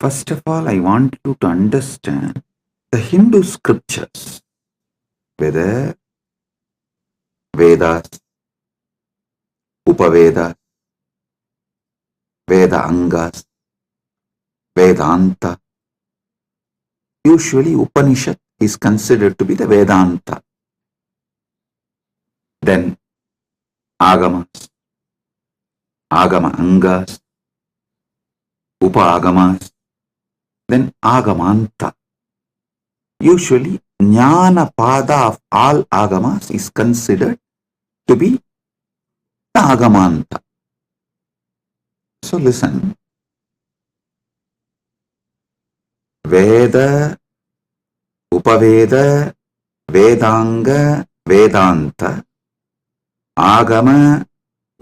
First of all, I want you to understand the Hindu scriptures, whether Vedas, Upavedas, Veda Angas, Vedanta. Usually Upanishad is considered to be the Vedanta. Then Agamas, Agama Angas, Upa-agamas, then Agamanta. Usually Jnana Pada of all Agamas is considered to be the Agamanta. So listen, Veda, Upaveda, Vedanga, Vedanta, Agama,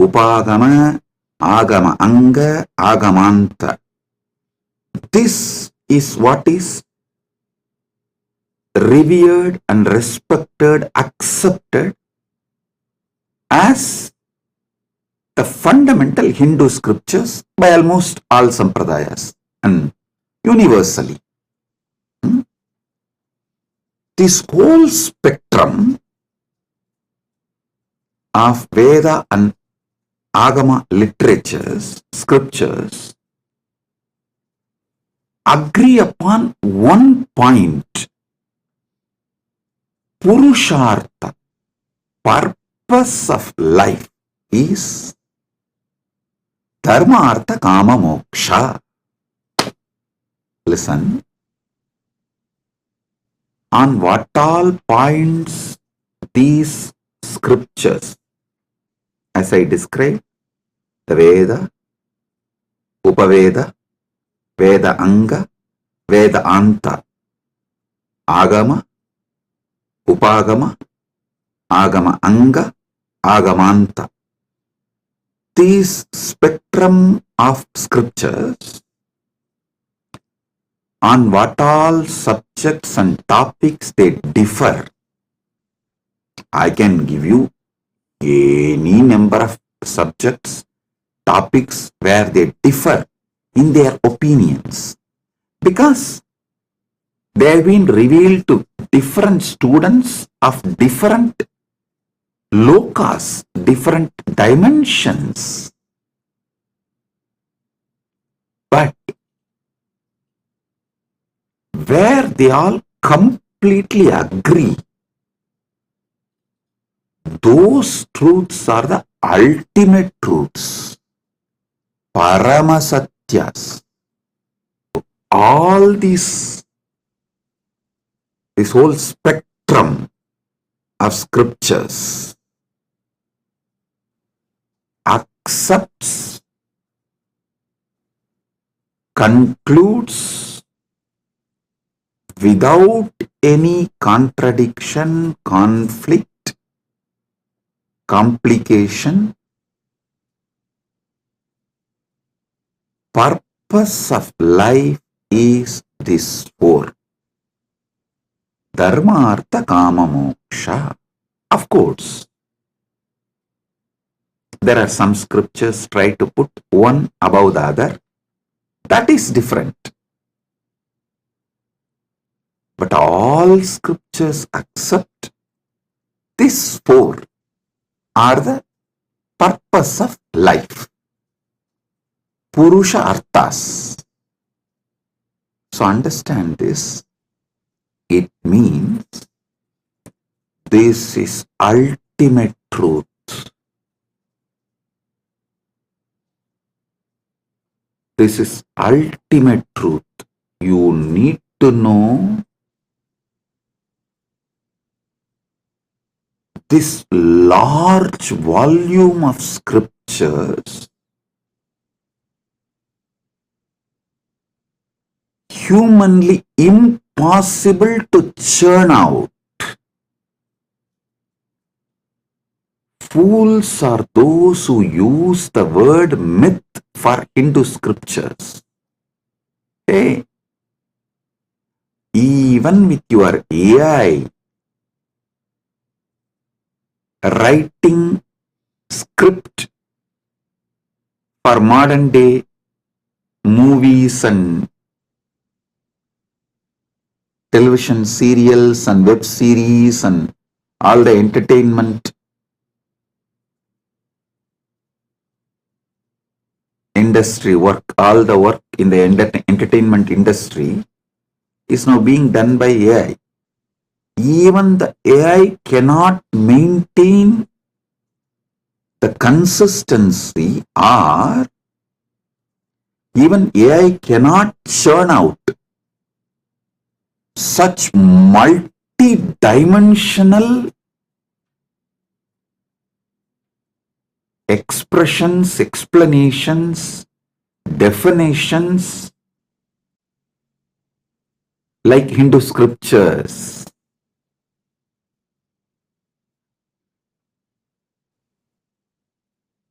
Upagama, Agama Anga, Agamanta. This is what is revered and respected, accepted as the fundamental Hindu scriptures by almost all Sampradayas and universally. This whole spectrum of Veda and Agama literatures, scriptures, agree upon one point: Purushartha, purpose of life is Dharma, Artha, Kama, Moksha. Listen, on what all points these scriptures, as I described, the Veda, Upaveda, Veda Anga, Veda Anta, Agama, Upagama, Agama Anga, Agamanta. These spectrum of scriptures, on what all subjects and topics they differ. I can give you any number of subjects, topics where they differ in their opinions, because they have been revealed to different students of different lokas, different dimensions. But where they all completely agree, those truths are the ultimate truths, Paramasatyas. All this whole spectrum of scriptures accepts, concludes without any contradiction, conflict, complication, purpose of life is this four: Dharma, Artha, Kama, Moksha. Of course, there are some scriptures try to put one above the other. That is different. But all scriptures accept these four are the purpose of life. Purusha Arthas. So understand this. It means this is ultimate truth. This is ultimate truth. You need to know this large volume of scriptures, humanly impossible to churn out. Fools are those who use the word myth for Hindu scriptures. Hey, even with your AI writing script for modern day movies and television serials and web series and all the entertainment industry work, all the work in the entertainment industry is now being done by AI. Even the AI cannot maintain the consistency, or even AI cannot churn out such multi-dimensional expressions, explanations, definitions like Hindu scriptures.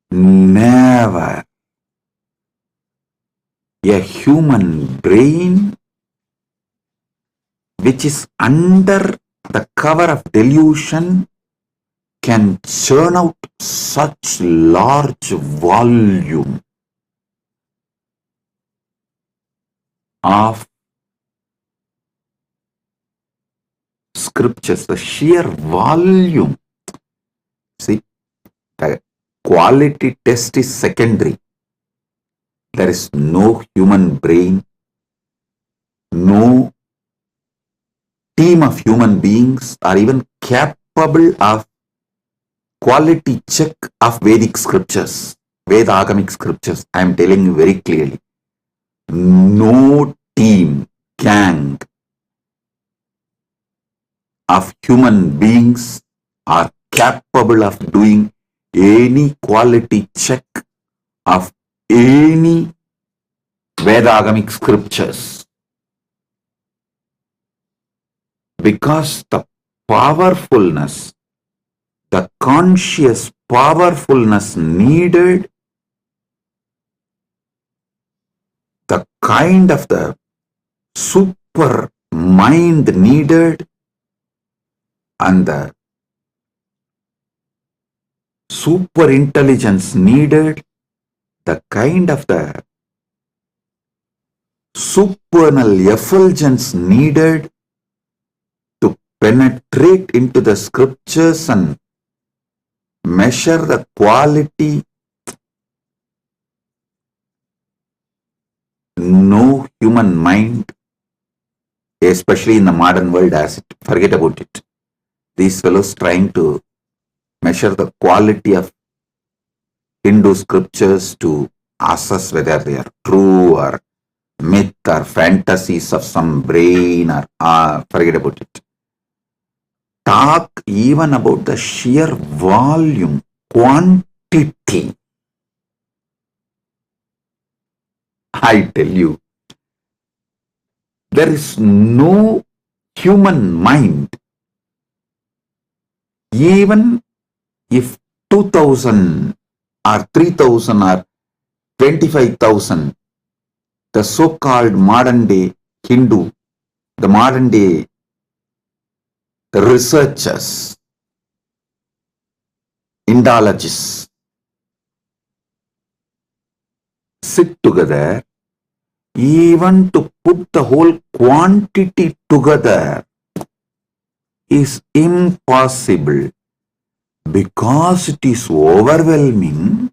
Never a human brain which is under the cover of delusion can churn out such large volume of scriptures, the sheer volume. See, the quality test is secondary. There is no human brain, no team of human beings are even capable of quality check of Vedic scriptures, Vedagamic scriptures. I am telling you very clearly. No team, gang of human beings are capable of doing any quality check of any Vedagamic scriptures, because the powerfulness, the conscious powerfulness needed, the kind of the super mind needed, and the super intelligence needed, the kind of the supernal effulgence needed to penetrate into the scriptures and measure the quality. No human mind, especially in the modern world, has it. Forget about it. These fellows trying to measure the quality of Hindu scriptures to assess whether they are true or myth or fantasies of some brain, or forget about it. Talk even about the sheer volume, quantity. I tell you, there is no human mind, even if 2,000 or 3,000 or 25,000, the so-called modern day Hindu, the modern day researchers, Indologists, sit together, even to put the whole quantity together is impossible, because it is overwhelming.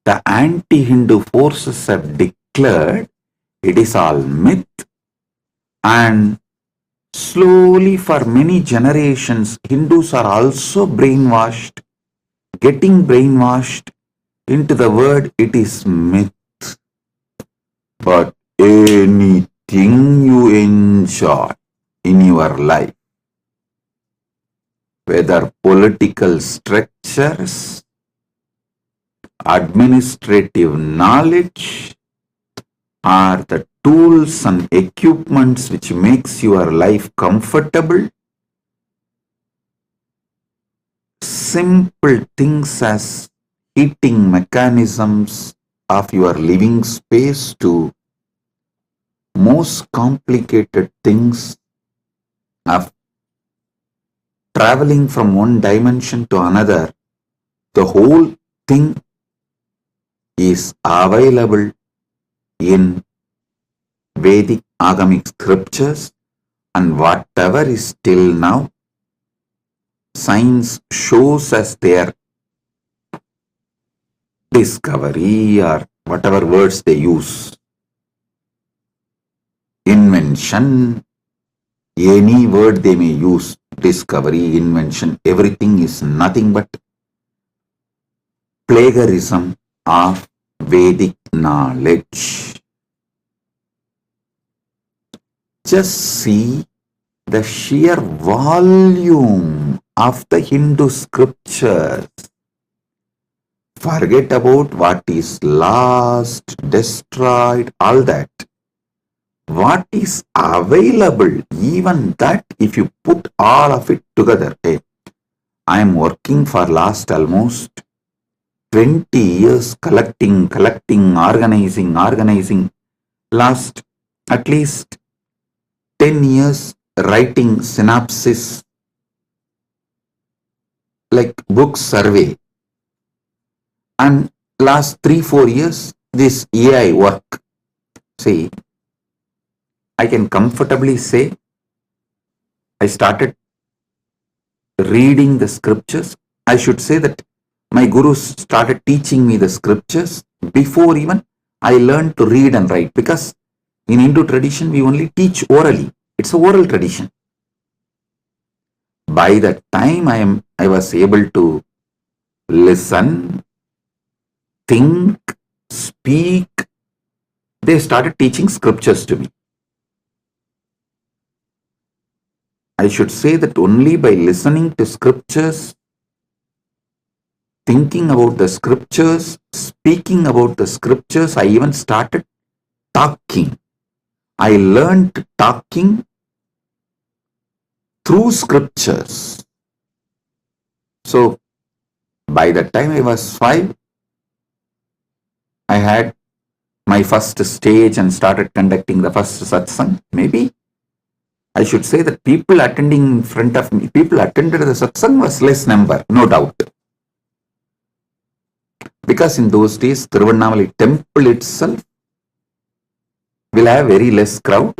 The anti-Hindu forces have declared it is all myth, and slowly for many generations Hindus are also brainwashed, getting brainwashed into the word it is myth. But anything you enjoy in your life, whether political structures, administrative knowledge, or the tools and equipments which makes your life comfortable, simple things as heating mechanisms of your living space to most complicated things of traveling from one dimension to another, the whole thing is available in Vedic agamic scriptures and whatever is till now science shows as their discovery or whatever words they use, invention, any word they may use, discovery, invention, everything is nothing but plagiarism of Vedic knowledge. Just see the sheer volume of the Hindu scriptures. Forget about what is lost, destroyed, all that. What is available, even that, if you put all of it together. Hey, I am working for last almost 20 years collecting, organizing. Last at least 10 years writing synopsis, like book survey. And last 3-4 years, this AI work. See, I can comfortably say I started reading the scriptures. I should say that my gurus started teaching me the scriptures before even I learned to read and write, because in Hindu tradition, we only teach orally. It's an oral tradition. By the time I was able to listen, think, speak, they started teaching scriptures to me. I should say that only by listening to scriptures, thinking about the scriptures, speaking about the scriptures, I even started talking. I learned talking through scriptures. So, by the time I was 5, I had my first stage and started conducting the first satsang. Maybe I should say that people attending in front of me, people attended the satsang was less number, no doubt. Because in those days, Tiruvannamalai temple itself will have very less crowd.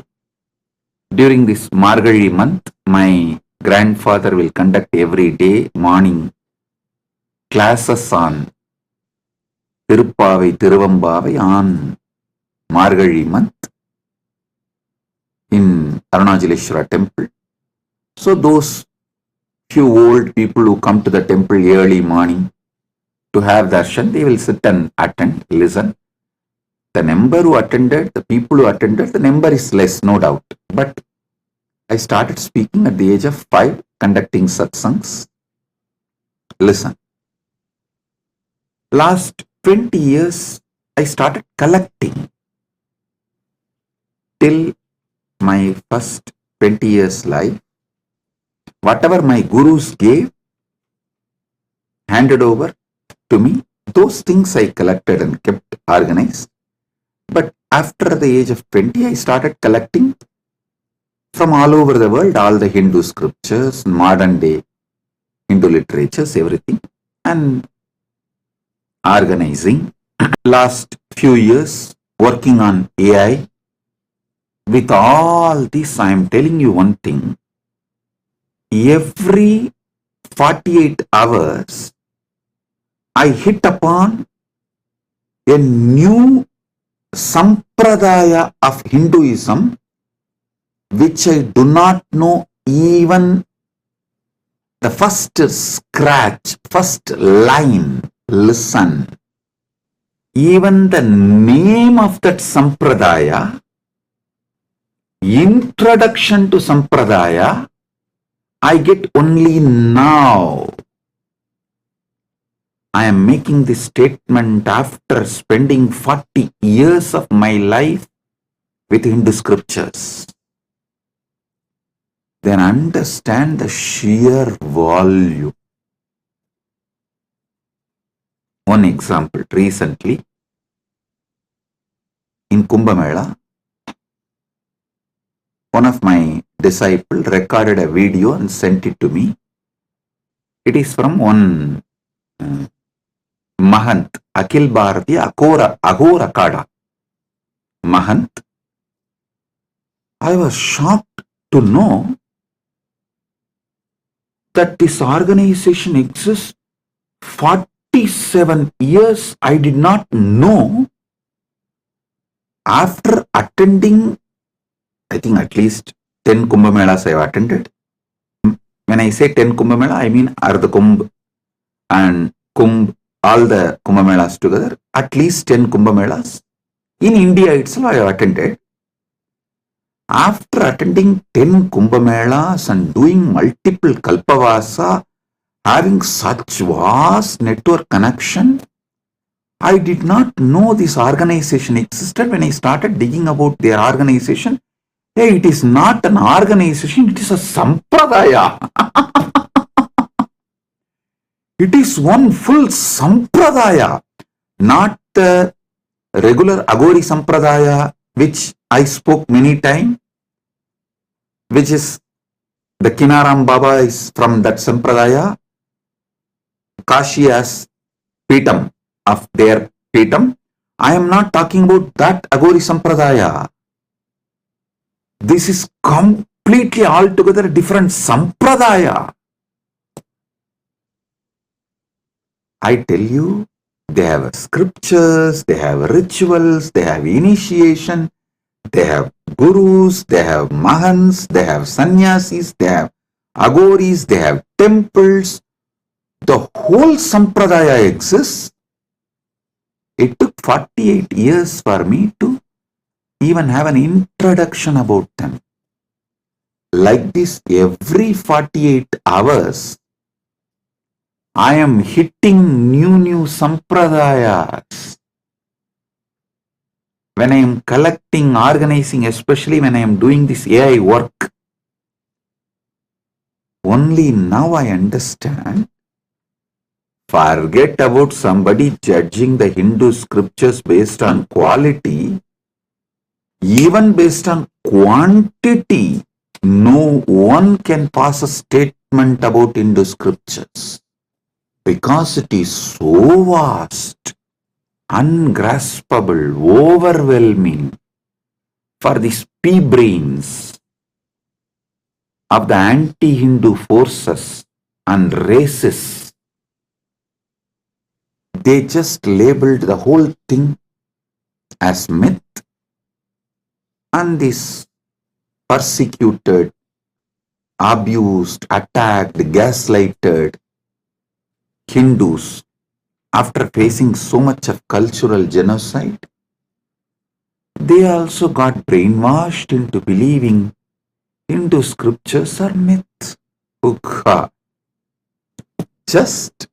During this Margazhi month, my grandfather will conduct every day morning classes on Tiruppavai, Tiruvambavai on Margazhi month in Arunachaleshwara temple. So those few old people who come to the temple early morning to have darshan, they will sit and attend, listen. The number who attended, the people who attended, the number is less, no doubt. But I started speaking at the age of 5, conducting satsangs. Listen. Last 20 years, I started collecting. Till my first 20 years life, whatever my gurus gave, handed over to me, those things I collected and kept organized. But after the age of 20, I started collecting from all over the world, all the Hindu scriptures, modern day Hindu literatures, everything, and organizing. Last few years, working on AI. With all this, I am telling you one thing. Every 48 hours, I hit upon a new Sampradaya of Hinduism, which I do not know even the first scratch, first line. Listen. Even the name of that Sampradaya, introduction to Sampradaya, I get only now. I am making this statement after spending 40 years of my life with Hindu scriptures. Then understand the sheer volume. One example, recently in Kumbh Mela, one of my disciples recorded a video and sent it to me. It is from one Mahant, Akhil Bharatiya Agora Kada Mahant. I was shocked to know that this organization exists 47 years. I did not know. After attending, I think at least 10 Kumbh Melas I have attended. When I say 10 Kumbh Mela, I mean Ardha Kumbh and Kumbh, all the Kumbh Melas together, at least 10 Kumbh Melas. In India itself, I have attended. After attending 10 Kumbh Melas and doing multiple Kalpavasa, having such vast network connection, I did not know this organization existed. When I started digging about their organization, hey, it is not an organization, it is a Sampradaya. It is one full Sampradaya, not the regular Agori Sampradaya, which I spoke many times, which is the Kinaram Baba is from that Sampradaya, Kashi as Pitam of their Pitam. I am not talking about that Agori Sampradaya. This is completely altogether different Sampradaya. I tell you, they have scriptures, they have rituals, they have initiation, they have gurus, they have mahans, they have sannyasis, they have agoris, they have temples. The whole sampradaya exists. It took 48 years for me to even have an introduction about them. Like this, every 48 hours, I am hitting new sampradayas. When I am collecting, organizing, especially when I am doing this AI work, only now I understand. Forget about somebody judging the Hindu scriptures based on quality, even based on quantity. No one can pass a statement about Hindu scriptures because it is so vast, ungraspable, overwhelming for these pea-brains of the anti-Hindu forces and races. They just labeled the whole thing as myth, and these persecuted, abused, attacked, gaslighted Hindus, after facing so much of cultural genocide, they also got brainwashed into believing Hindu scriptures are myths. Just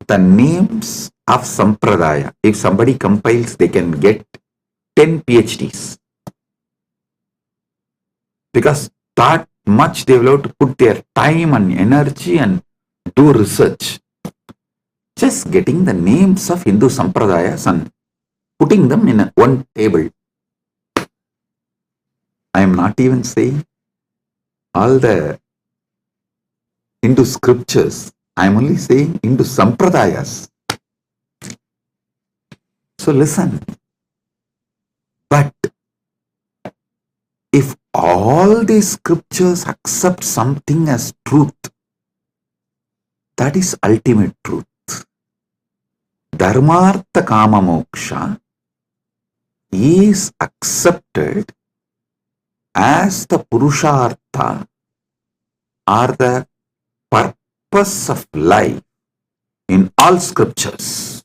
the names of Sampradaya, if somebody compiles, they can get 10 PhDs. Because that much they will have to put their time and energy and do research. Just getting the names of Hindu Sampradayas and putting them in one table. I am not even saying all the Hindu scriptures. I am only saying Hindu Sampradayas. So listen. But if all these scriptures accept something as truth, that is ultimate truth. Dharmartha Kama Moksha is accepted as the Purushartha or the purpose of life in all scriptures.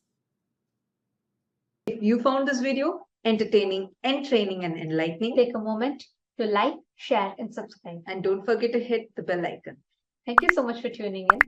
If you found this video entertaining, entraining, and enlightening, take a moment to like, share, and subscribe. And don't forget to hit the bell icon. Thank you so much for tuning in.